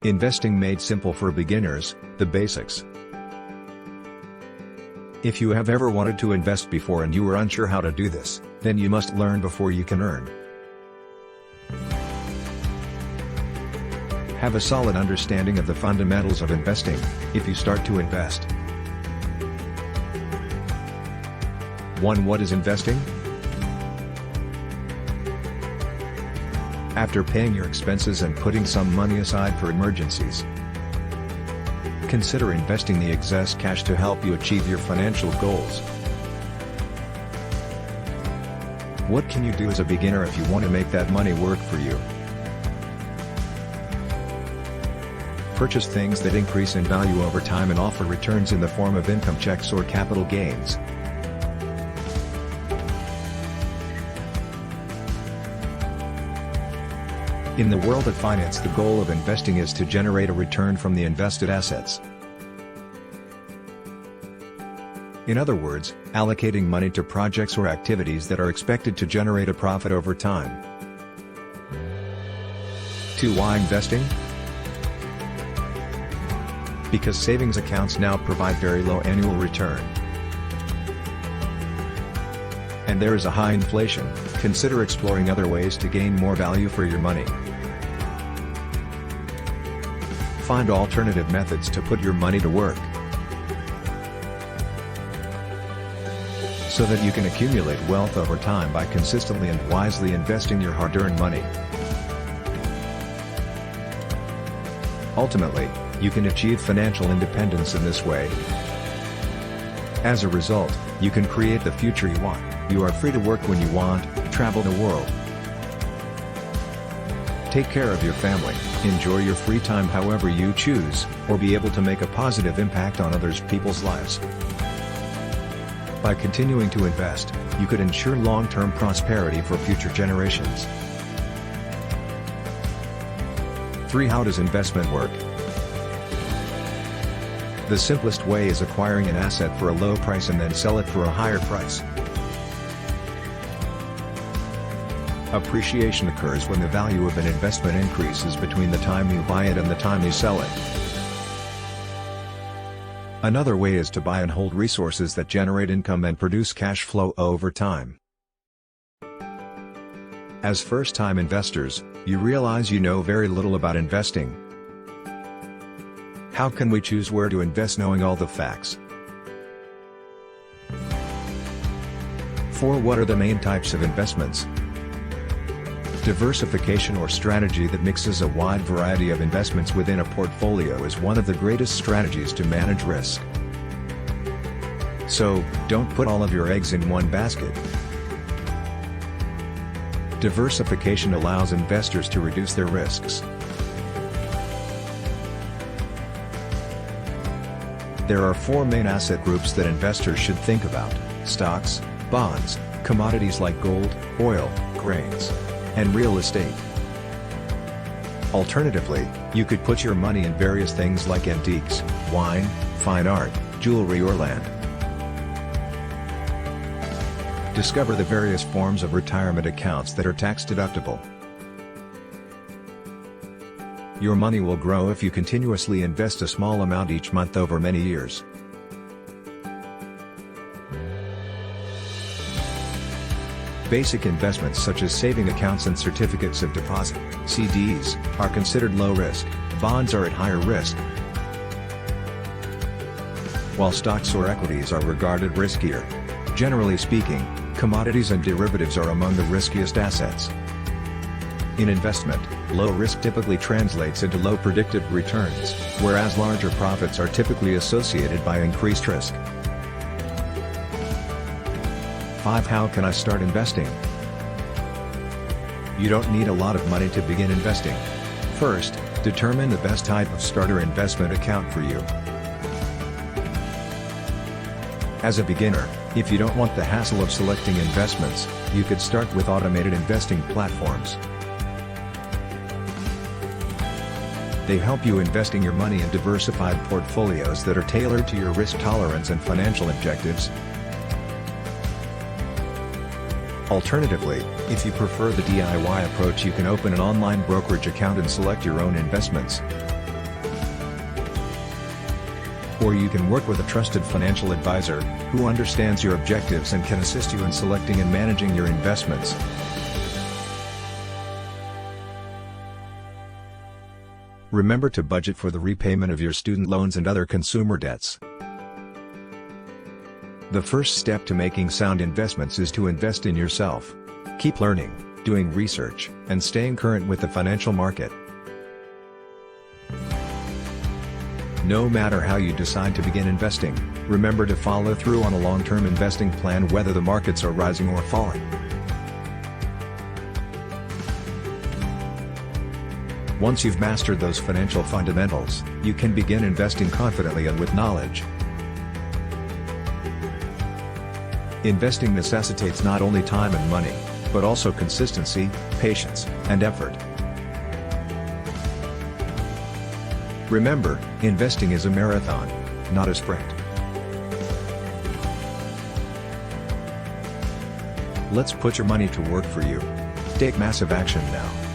Investing made simple for beginners, the basics. If you have ever wanted to invest before and you were unsure how to do this, then you must learn before you can earn. Have a solid understanding of the fundamentals of investing, if you start to invest. 1. What is investing? After paying your expenses and putting some money aside for emergencies, consider investing the excess cash to help you achieve your financial goals. What can you do as a beginner if you want to make that money work for you? Purchase things that increase in value over time and offer returns in the form of income checks or capital gains. In the world of finance, the goal of investing is to generate a return from the invested assets. In other words, allocating money to projects or activities that are expected to generate a profit over time. 2. Why investing? Because savings accounts now provide very low annual return. And there is a high inflation, consider exploring other ways to gain more value for your money. Find alternative methods to put your money to work, so that you can accumulate wealth over time by consistently and wisely investing your hard-earned money. Ultimately, you can achieve financial independence in this way. As a result, you can create the future you want. You are free to work when you want, travel the world, take care of your family, enjoy your free time however you choose, or be able to make a positive impact on others' people's lives. By continuing to invest, you could ensure long-term prosperity for future generations. 3. How does investment work? The simplest way is acquiring an asset for a low price and then sell it for a higher price. Appreciation occurs when the value of an investment increases between the time you buy it and the time you sell it. Another way is to buy and hold resources that generate income and produce cash flow over time. As first-time investors, you realize you know very little about investing. How can we choose where to invest knowing all the facts? 4. What are the main types of investments? Diversification or strategy that mixes a wide variety of investments within a portfolio is one of the greatest strategies to manage risk. So, don't put all of your eggs in one basket. Diversification allows investors to reduce their risks. There are 4 main asset groups that investors should think about: stocks, bonds, commodities like gold, oil, grains, and real estate. Alternatively, you could put your money in various things like antiques, wine, fine art, jewelry or land. Discover the various forms of retirement accounts that are tax deductible. Your money will grow if you continuously invest a small amount each month over many years. Basic investments such as saving accounts and certificates of deposit, CDs, are considered low risk. Bonds are at higher risk, while stocks or equities are regarded riskier. Generally speaking, commodities and derivatives are among the riskiest assets. In investment, low risk typically translates into low predicted returns, whereas larger profits are typically associated by increased risk. 5. How can I start investing? You don't need a lot of money to begin investing. First, determine the best type of starter investment account for you. As a beginner, if you don't want the hassle of selecting investments, you could start with automated investing platforms. They help you investing your money in diversified portfolios that are tailored to your risk tolerance and financial objectives. Alternatively, if you prefer the DIY approach, you can open an online brokerage account and select your own investments. Or you can work with a trusted financial advisor, who understands your objectives and can assist you in selecting and managing your investments. Remember to budget for the repayment of your student loans and other consumer debts. The first step to making sound investments is to invest in yourself. Keep learning, doing research, and staying current with the financial market. No matter how you decide to begin investing, remember to follow through on a long-term investing plan whether the markets are rising or falling. Once you've mastered those financial fundamentals, you can begin investing confidently and with knowledge. Investing necessitates not only time and money, but also consistency, patience, and effort. Remember, investing is a marathon, not a sprint. Let's put your money to work for you. Take massive action now.